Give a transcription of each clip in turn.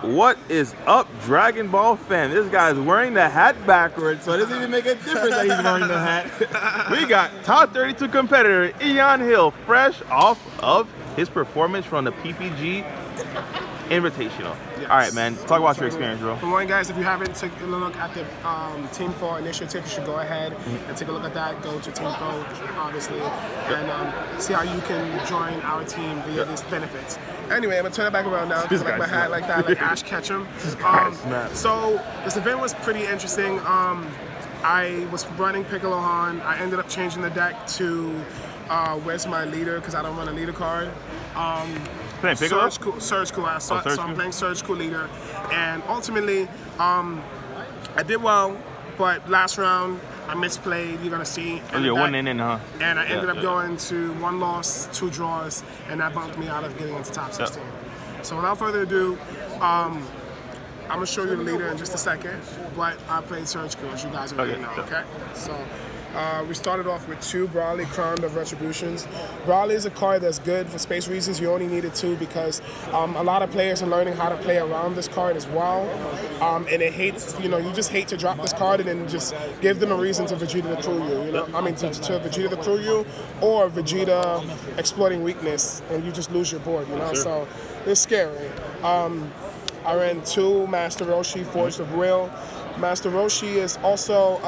What is up, Dragon Ball fan? This guy's wearing the hat backwards, so it doesn't even make a difference that he's wearing the hat. We got top 32 competitor Ian Hill, fresh off of his performance from the PPG Invitational. Yes. All right, man. Talk about your experience, bro. For one, guys, if you haven't taken a look at the Team F.O.E initiative, you should go ahead and take a look at that. Go to Team F.O.E, obviously, and see how you can join our team via these benefits. Anyway, I'm gonna turn it back around now because I like my hat like that, like Ash Ketchum. So this event was pretty interesting. I was running Piccolo Han. I ended up changing the deck to where's my leader because I don't run a leader card. Playing Piccolo? SurgeKu. So I'm playing SurgeKu leader, and ultimately, I did well, but last round I misplayed. You're gonna see. Oh, you're 1 inning, huh? And I ended up going to 1 loss, 2 draws, and that bumped me out of getting into top 16. So without further ado, I'm gonna show you the leader in just a second. But I played SurgeKu, as you guys already know. Okay, so. We started off with 2 Brawly Crown of Retributions. Brawly is a card that's good for space reasons. You only needed 2 because a lot of players are learning how to play around this card as well. And it hates, you just hate to drop this card and then just give them a reason to Vegeta the crew you. To Vegeta the crew you, or Vegeta exploiting weakness and you just lose your board. So it's scary. I ran 2 Master Roshi, Force of Will. Master Roshi is also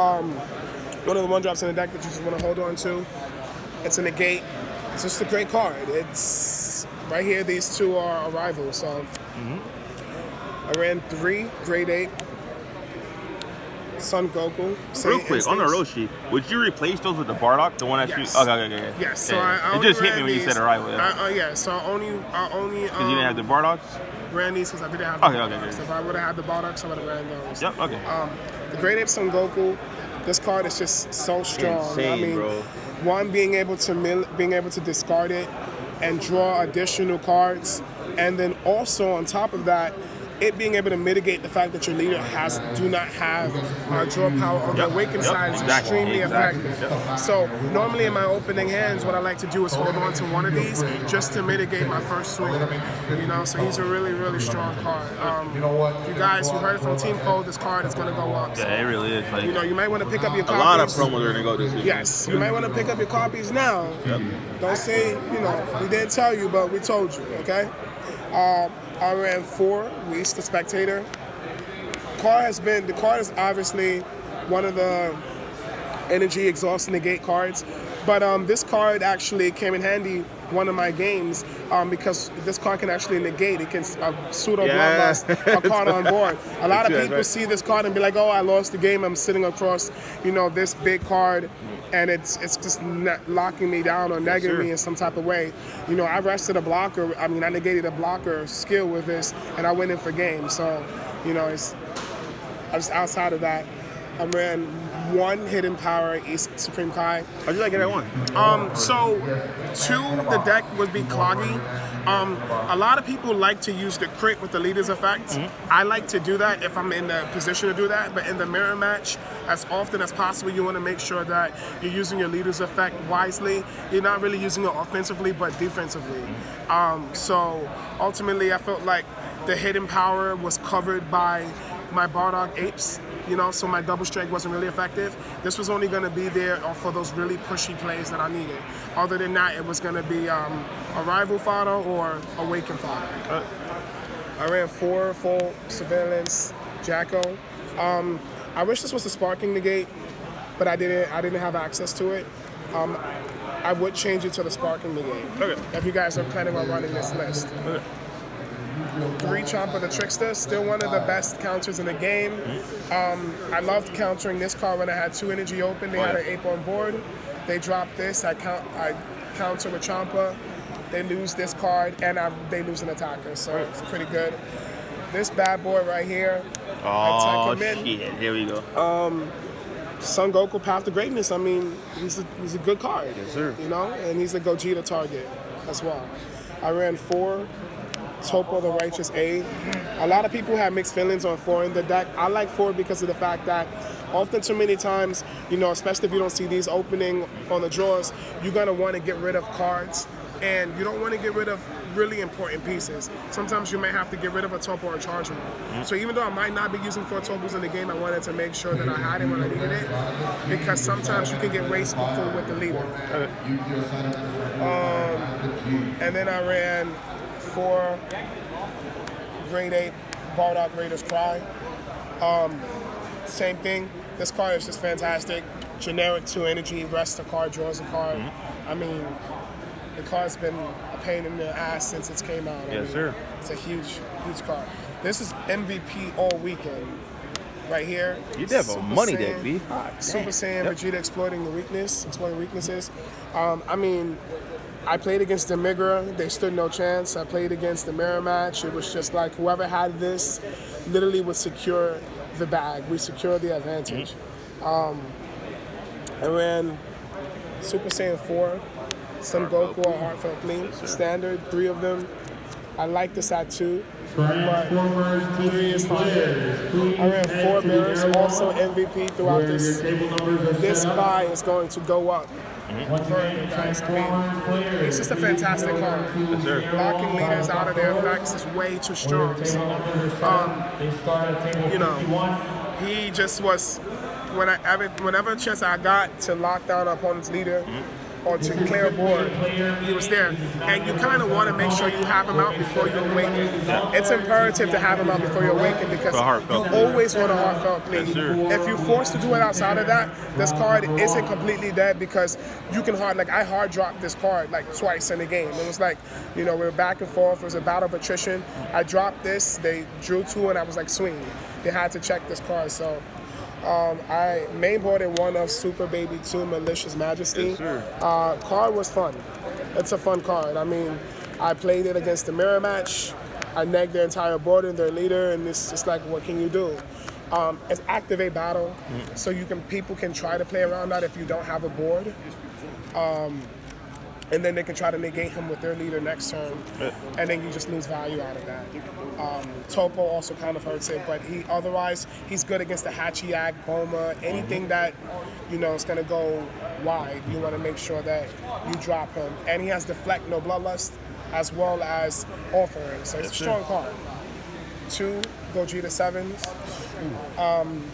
one of the 1-drops in the deck that you just want to hold on to. It's a negate. It's just a great card. It's right here. These 2 are a rival. So I ran 3 Grade 8 Son Goku. Real quick on the Roshi, would you replace those with the Bardock, the one that yes. you? Okay. Yes. So it just hit me when you said a rival. So I only. Because you didn't have the Bardocks. Ran these because I didn't have. Okay. So if I would have had the Bardocks, I would have ran those. Yep. Okay. The Grade 8 Son Goku. This card is just so strong. Insane, bro. One, being able to discard it and draw additional cards, and then also on top of that, it being able to mitigate the fact that your leader do not have draw power on the awakened side is extremely effective. So normally in my opening hands, what I like to do is hold on to one of these just to mitigate my first swing. So he's a really, really strong card. You heard it from Team F.O.E, this card is gonna go up. So, yeah, it really is. Like, you might want to pick up your copies. A lot of promos are gonna go this week. Yes, you might want to pick up your copies now. Yep. Don't say, we didn't tell you, but we told you, okay? I ran 4 Whis the Spectator. The card is obviously one of the energy exhaust negate cards, but this card actually came in handy one of my games because this card can actually negate. It can pseudo bloodlust a card on board. A lot of people see this card and be like, "Oh, I lost the game. I'm sitting across, this big card." And it's just locking me down or negging me in some type of way. I rested a blocker. I negated a blocker skill with this, and I went in for game. So, I was outside of that. I ran 1 Hidden Power East Supreme Kai. How'd you like it at 1? So 2, the deck would be cloggy. A lot of people like to use the crit with the leader's effect. I like to do that if I'm in the position to do that, but in the mirror match, as often as possible, you want to make sure that you're using your leader's effect wisely. You're not really using it offensively, but defensively. So ultimately, I felt like the hidden power was covered by my Bardock Apes. So my double strike wasn't really effective. This was only going to be there for those really pushy plays that I needed. Other than that, it was going to be a rival fodder or awakened fodder. I ran 4 full surveillance Jacko. I wish this was a sparking negate, but I didn't have access to it. I would change it to the sparking negate. Okay. If you guys are planning on running this list. Okay. 3 Chomper the Trickster, still one of the best counters in the game. I loved countering this card when I had 2 energy open. They had an ape on board. They dropped this. I counter with Chomper. They lose this card, and they lose an attacker. So it's pretty good. This bad boy right here. Oh shit! Here we go. Son Goku, Path to Greatness. He's a good card. Yes, sir. And he's a Gogeta target as well. I ran 4 Topo the Righteous A. A lot of people have mixed feelings on 4 in the deck. I like 4 because of the fact that often too many times, especially if you don't see these opening on the drawers, you're going to want to get rid of cards. And you don't want to get rid of really important pieces. Sometimes you may have to get rid of a topo or charge one. So even though I might not be using 4 topos in the game, I wanted to make sure that I had it when I needed it, because sometimes you can get wasteful with the leader. And then I ran 4 grade 8 Bardock Raiders Cry. Same thing. This card is just fantastic. Generic 2 energy, rests a card, draws a card. I mean, the card's been a pain in the ass since it came out. Yes, sir. It's a huge, huge card. This is MVP all weekend. Right here. You did have a money Saiyan, deck, B. Super Saiyan Vegeta exploiting weaknesses. I mean, I played against the Migra. They stood no chance. I played against the Mirror Match. It was just like whoever had this literally would secure the bag. We secure the advantage. I ran Super Saiyan 4, Son Goku or Heartfelt Gleam. Standard, 3 of them. I like this at 2, but 3 is fine. I ran 4 mirrors, also MVP throughout this. This buy is going to go up further, guys. I mean, it's just a fantastic card. Yes, sir. Blocking leaders out of their effects is way too strong. So, you know, he just was, whenever chance I got to lock down an opponent's leader, or to clear a board, he was there. And you kind of want to make sure you have him out before you awaken. It's imperative to have him out before you awaken, because you always want a heartfelt play. If you're forced to do it outside of that, this card isn't completely dead, because you can I hard dropped this card like twice in the game. It was like, you know, we were back and forth. It was a battle of attrition. I dropped this, they drew 2, and I was like, swing. They had to check this card, so. I mainboarded one of Super Baby 2 Malicious Majesty. Yes, Card was fun. It's a fun card. I mean, I played it against the Mirror Match. I negged their entire board and their leader, and it's just like, what can you do? It's activate battle, so people can try to play around that if you don't have a board. And then they can try to negate him with their leader next turn, and then you just lose value out of that. Topo also kind of hurts it, but otherwise he's good against the Hachiyak, Boma, anything that, you know, is going to go wide. You want to make sure that you drop him. And he has Deflect, No Bloodlust, as well as Offering, so it's a strong card. 2 Gogeta 7s.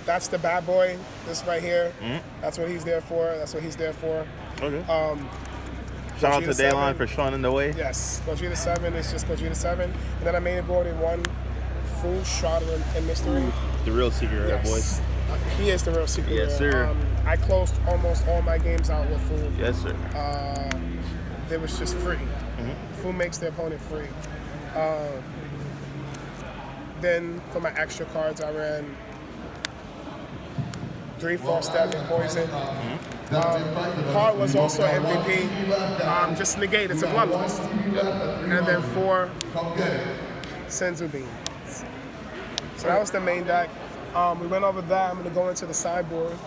That's the bad boy, this right here. That's what he's there for. Okay. Shout out to Daylon for showing in the way. Yes, Gogeta 7 is just Gogeta 7. And then I mainboarded 1 Fu, Shrouded in Mystery. The real secret, right, boys? He is the real secret. Yes, sir. I closed almost all my games out with Fu. Yes, sir. They was just free. Fu makes the opponent free. Then for my extra cards, I ran 3 False Step and Poison. Card was also MVP. Just negate, it's a bloodlust. And then 4 Senzu Beans. So that was the main deck. We went over that. I'm going to go into the sideboard.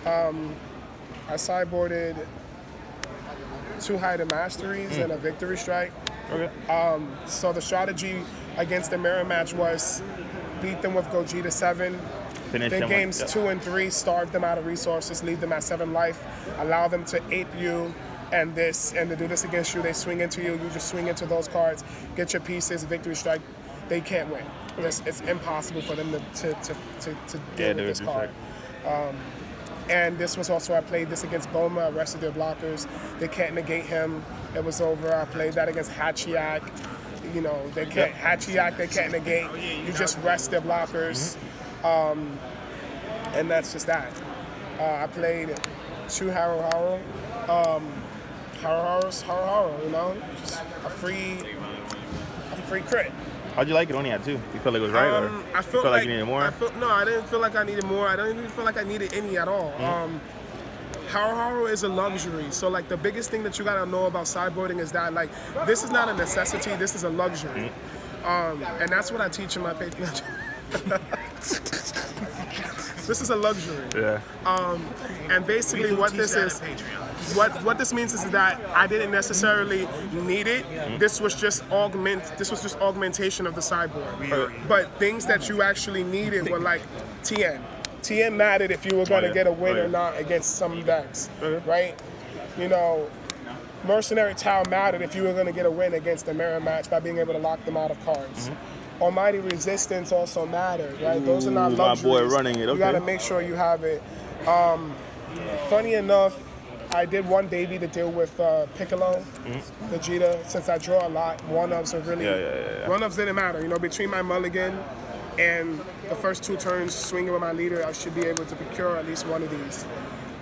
I sideboarded 2 Hidden Masteries and a Victory Strike. So the strategy against the Mirror Match was beat them with Gogeta 7. Then games 2 and 3, starve them out of resources, leave them at 7 life, allow them to 8 you and to do this against you. They swing into you, you just swing into those cards, get your pieces, Victory Strike. They can't win. It's impossible for them to deal with this card. And this was also, I played this against Boma, arrested their blockers. They can't negate him. It was over. I played that against Hachiyak. You know, they can't Hachiyak, they can't negate. You just rest their blockers. And that's just that. I played 2 Haru, you know, just a free crit. How'd you like it? Only had 2. You felt like it was right, or I felt like you needed more? No, I didn't feel like I needed more. I don't even feel like I needed any at all. Haru is a luxury. So like the biggest thing that you gotta know about sideboarding is that like this is not a necessity. This is a luxury. And that's what I teach in my Patreon. This is a luxury. And basically what this is, what this means is that I didn't necessarily need it. This was just augmentation of the sideboard. But things that you actually needed were like TN. TN mattered if you were gonna get a win or not against some decks, right? You know, Mercenary Tau mattered if you were going to get a win against the mirror match by being able to lock them out of cards. Almighty Resistance also mattered, right? Those are not Ooh, my luxuries. boy running it, You got to make sure you have it. Funny enough, I did one baby to deal with Piccolo, Vegeta. Since I draw a lot, one-ofs are really... One-ofs didn't matter. You know, between my mulligan and the first 2 turns swinging with my leader, I should be able to procure at least one of these.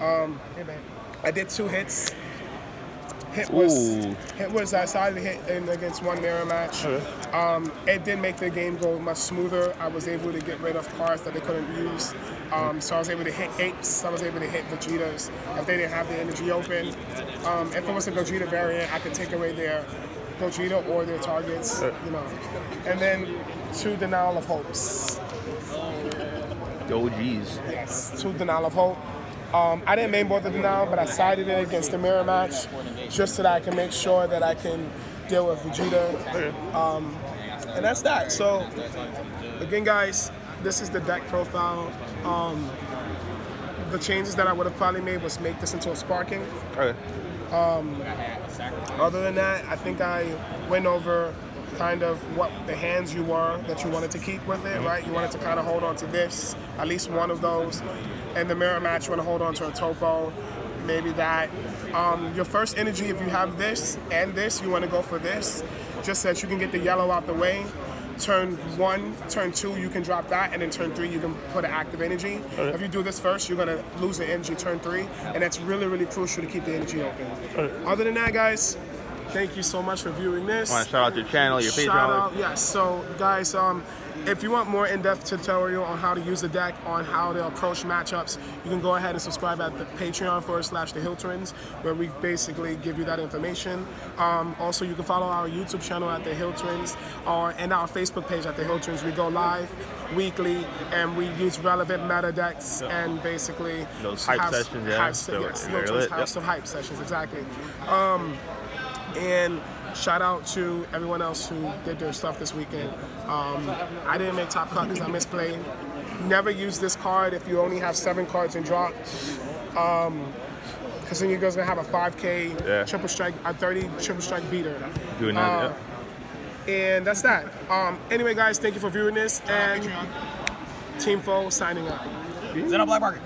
I did 2 hits. Hit was I decided to hit in against one mirror match. It did make the game go much smoother. I was able to get rid of cards that they couldn't use. So I was able to hit apes. I was able to hit Vegetas if they didn't have the energy open. If it was a Gogeta variant, I could take away their Gogeta or their targets, you know. And then 2 Denial of Hopes. Oh, geez. Yes, 2 Denial of Hope. I didn't main board the denial, but I sided it against the mirror match just so that I can make sure that I can deal with Vegeta. And that's that. So, again, guys, this is the deck profile. The changes that I would have probably made was make this into a sparking. Other than that, I think I went over kind of what the hands you were that you wanted to keep with it, right? You wanted to kind of hold on to this, at least one of those. And the mirror match, you want to hold on to a topo, maybe that. Your first energy, if you have this and this, you want to go for this, just so that you can get the yellow out the way. Turn 1, turn 2, you can drop that, and then turn 3, you can put an active energy. If you do this first, you're going to lose the energy turn 3, and that's really, really crucial to keep the energy open. Other than that, guys, thank you so much for viewing this. Want to shout out your channel, your Patreon? Shout out, yes. So, guys, if you want more in-depth tutorial on how to use the deck, on how to approach matchups, you can go ahead and subscribe at the Patreon /The Hill Twins, where we basically give you that information. Also, you can follow our YouTube channel at The Hill Twins, and our Facebook page at The Hill Twins. We go live weekly, and we use relevant meta decks and basically those hype sessions. House of hype sessions, exactly. And shout out to everyone else who did their stuff this weekend. I didn't make top cut because I misplayed. Never use this card if you only have 7 cards in drop. Because then you're going to have a 5K triple strike, a 30 triple strike beater. Doing that, And that's that. Anyway, guys, thank you for viewing this. And Team F.O.E signing up. Black Market.